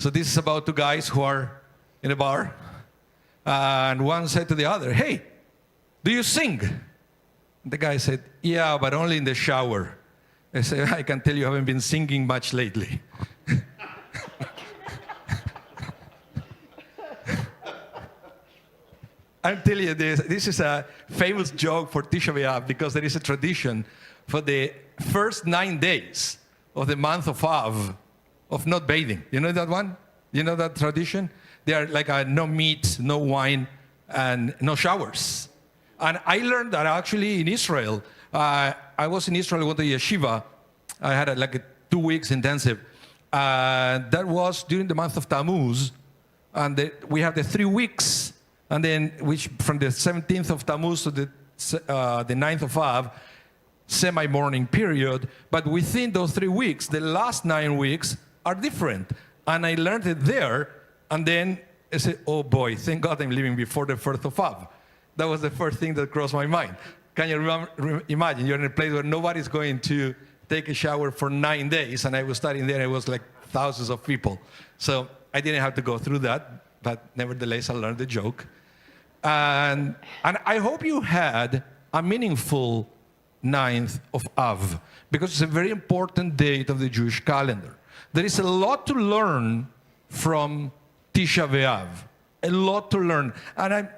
So this is about two guys who are in a bar. And one said to the other, "Hey, do you sing?" The guy said, "Yeah, but only in the shower." I said, "I can tell you haven't been singing much lately." I'll tell you this. This is a famous joke for Tisha B'Av because there is a tradition for the first 9 days of the month of Av of not bathing. You know that one? You know that tradition? They are like no meat, no wine, and no showers. And I learned that actually in Israel. I was in Israel, I went to yeshiva. I had like a 2 weeks intensive. That was during the month of Tammuz. And we have the 3 weeks. And then, which from the 17th of Tammuz to the 9th of Av, semi-morning period. But within those 3 weeks, the last 9 weeks are different. And I learned it there. And then I said, oh boy, thank God I'm living before the 1st of Av. That was the first thing that crossed my mind. Can you imagine? You're in a place where nobody's going to take a shower for 9 days. And I was studying there, it was like thousands of people. So I didn't have to go through that. But nevertheless, I learned the joke. And I hope you had a meaningful 9th of Av, because it's a very important date of the Jewish calendar. There is a lot to learn from Tisha B'Av, a lot to learn. And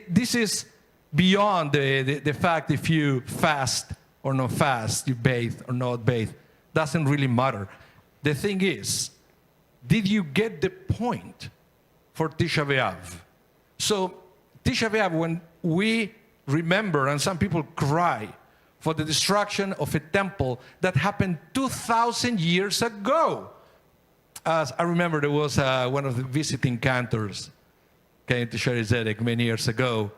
this is beyond the fact if you fast or not fast, you bathe or not bathe. Doesn't really matter. The thing is, did you get the point for Tisha B'Av? So Tisha B'Av, when we remember, and some people cry, for the destruction of a temple that happened 2,000 years ago. As I remember, there was one of the visiting cantors came to Sherry Zedek many years ago,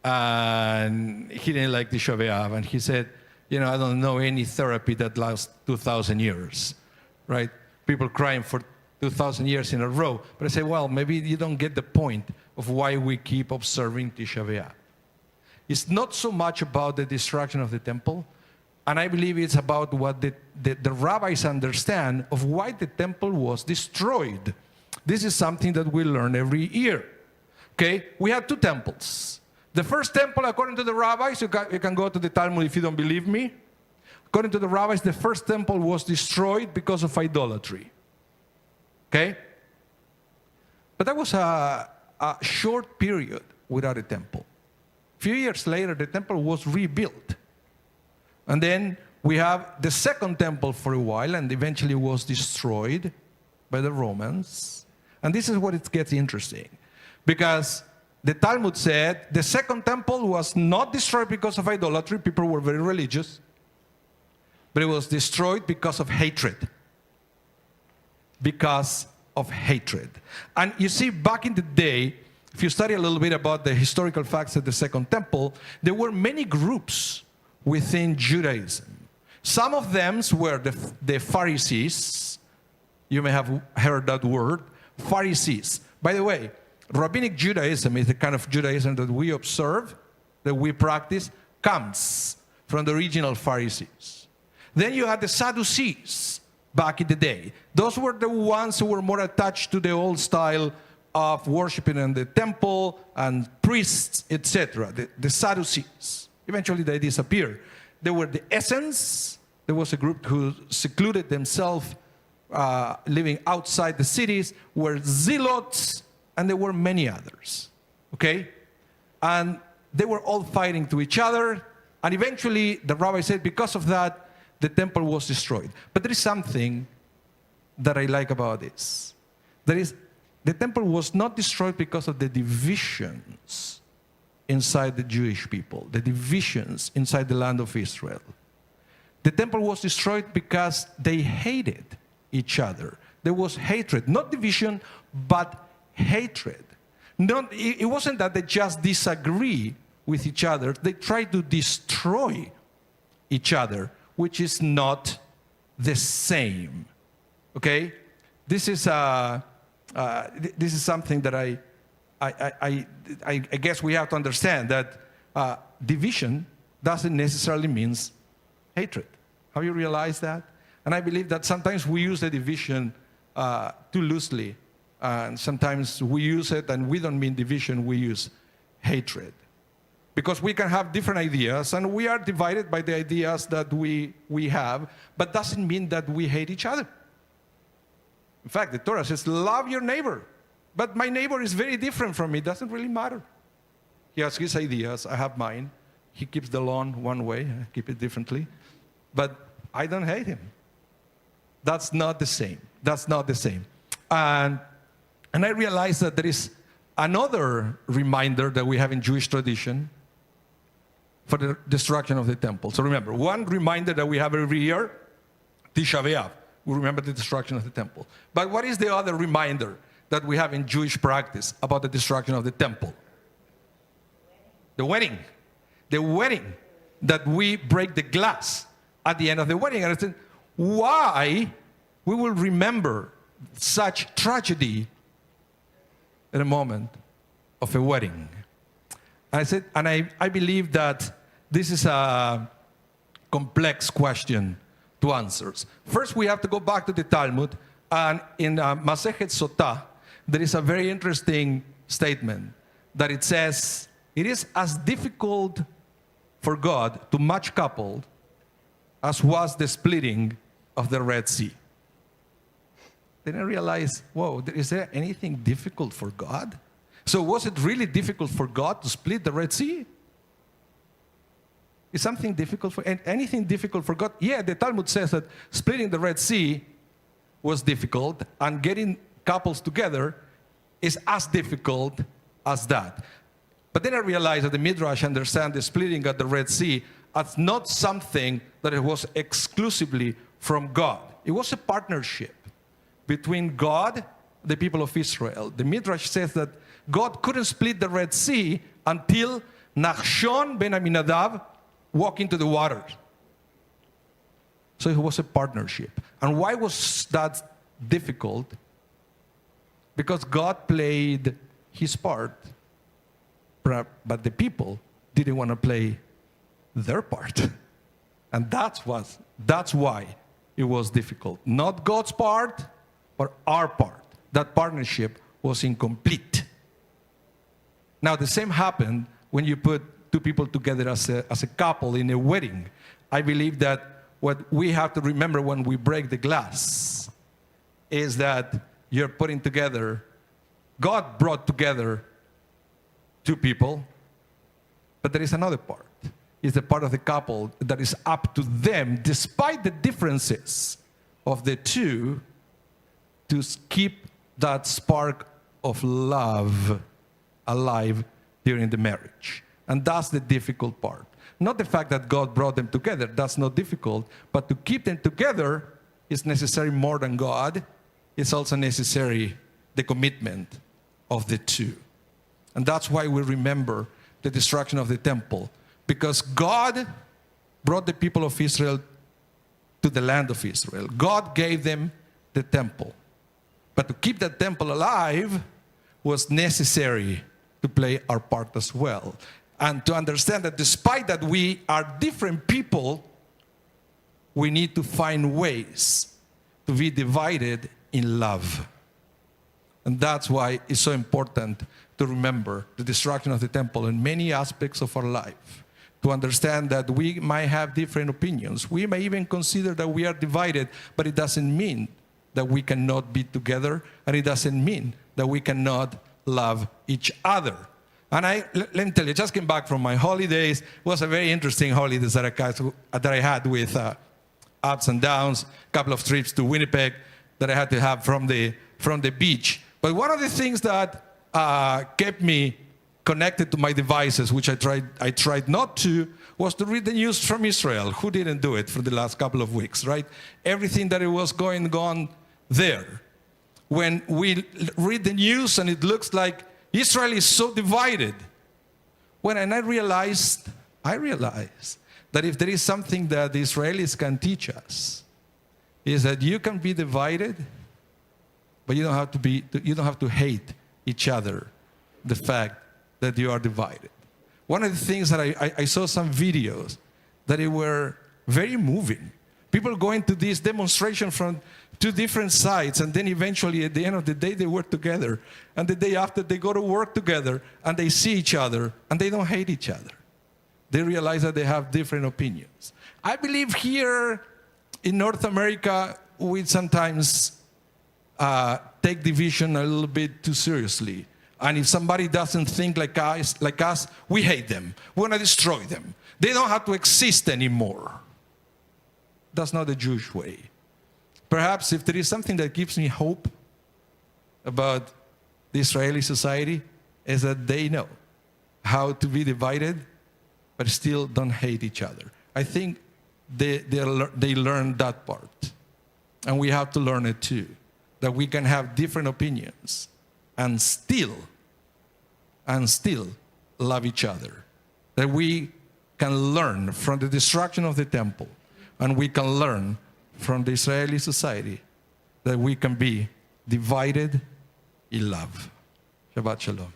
and he didn't like Tisha B'Av, and he said, I don't know any therapy that lasts 2,000 years, right? People crying for 2,000 years in a row. But I say, well, maybe you don't get the point of why we keep observing Tisha B'Av. It's not so much about the destruction of the temple, and I believe it's about what the rabbis understand of why the temple was destroyed. This is something that we learn every year. Okay? We have 2 temples. The first temple, according to the rabbis, you can go to the Talmud if you don't believe me. According to the rabbis, the first temple was destroyed because of idolatry. Okay? But that was a short period without a temple. A few years later, the temple was rebuilt. And then we have the second temple for a while, and eventually was destroyed by the Romans. And this is what it gets interesting. Because the Talmud said the second temple was not destroyed because of idolatry. People were very religious. But it was destroyed because of hatred. Because of hatred. And you see, back in the day, if you study a little bit about the historical facts of the Second Temple, there were many groups within Judaism. Some of them were the Pharisees. You may have heard that word, Pharisees. By the way, Rabbinic Judaism is the kind of Judaism that we observe, that we practice, comes from the original Pharisees. Then you had the Sadducees back in the day. Those were the ones who were more attached to the old style of worshiping in the temple and priests, etc. The Sadducees. Eventually they disappeared. There were the Essenes. There was a group who secluded themselves, living outside the cities, were Zealots, and there were many others. Okay? And they were all fighting to each other. And eventually the rabbi said because of that, the temple was destroyed. But there is something that I like about this. The temple was not destroyed because of the divisions inside the Jewish people, the divisions inside the land of Israel. The temple was destroyed because they hated each other. There was hatred, not division, but hatred. It wasn't that they just disagree with each other. They tried to destroy each other, which is not the same. Okay? This is something that I guess we have to understand, that division doesn't necessarily mean hatred. Have you realized that? And I believe that sometimes we use the division too loosely And sometimes we use it, and we don't mean division, we use hatred. Because we can have different ideas, and we are divided by the ideas that we have, but doesn't mean that we hate each other. In fact, the Torah says, love your neighbor. But my neighbor is very different from me. It doesn't really matter. He has his ideas, I have mine. He keeps the lawn one way, I keep it differently. But I don't hate him. That's not the same. That's not the same. And I realized that there is another reminder that we have in Jewish tradition for the destruction of the temple. So remember, one reminder that we have every year, Tisha B'Av, we remember the destruction of the temple. But what is the other reminder that we have in Jewish practice about the destruction of the temple? The wedding. The wedding, that we break the glass at the end of the wedding. And I said, why we will remember such tragedy at a moment of a wedding? And I said, and I believe that this is a complex question to answer. First, we have to go back to the Talmud, and in Masechet Sotah, there is a very interesting statement that it says, it is as difficult for God to match coupled as was the splitting of the Red Sea. Then I realized, whoa, is there anything difficult for God? So was it really difficult for God to split the Red Sea? Is something difficult for anything difficult for God? Yeah, the Talmud says that splitting the Red Sea was difficult, and getting couples together is as difficult as that. But then I realized that the Midrash understands the splitting of the Red Sea as not something that it was exclusively from God. It was a partnership between God and the people of Israel. The Midrash says that God couldn't split the Red Sea until Nachshon ben Aminadab walked into the waters. So it was a partnership. And why was that difficult? Because God played his part, but the people didn't want to play their part. And that's why it was difficult. Not God's part, but our part. That partnership was incomplete. Now, the same happened when you put two people together as a couple in a wedding. I believe that what we have to remember when we break the glass is that you're putting together, God brought together two people, but there is another part. It's the part of the couple that is up to them, despite the differences of the two, to keep that spark of love alive during the marriage. And that's the difficult part. Not the fact that God brought them together, that's not difficult, but to keep them together is necessary more than God. It's also necessary the commitment of the two. And that's why we remember the destruction of the temple. Because God brought the people of Israel to the land of Israel. God gave them the temple. But to keep that temple alive was necessary to play our part as well. And to understand that despite that we are different people, we need to find ways to be divided in love. And that's why it's so important to remember the destruction of the temple in many aspects of our life. To understand that we might have different opinions. We may even consider that we are divided, but it doesn't mean that we cannot be together, and it doesn't mean that we cannot love each other. And let me tell you, I just came back from my holidays. It was a very interesting holidays that I had with ups and downs, a couple of trips to Winnipeg that I had to have from the beach. But one of the things that kept me connected to my devices, which I tried not to, was to read the news from Israel. Who didn't do it for the last couple of weeks, right? Everything that it was going on there. When we read the news and it looks like Israel is so divided. And I realized that if there is something that the Israelis can teach us, is that you can be divided, but you don't have to hate each other, the fact that you are divided. One of the things that I saw some videos that it were very moving, People going to this demonstration from two different sides, and then eventually at the end of the day they work together. And the day after they go to work together, and they see each other, and they don't hate each other. They realize that they have different opinions. I believe here in North America, we sometimes take division a little bit too seriously. And if somebody doesn't think like us, we hate them. We want to destroy them. They don't have to exist anymore. That's not the Jewish way. Perhaps if there is something that gives me hope about the Israeli society, is that they know how to be divided, but still don't hate each other. I think they learned that part. And we have to learn it too. That we can have different opinions and still love each other. That we can learn from the destruction of the temple, and we can learn from the Israeli society that we can be divided in love. Shabbat Shalom.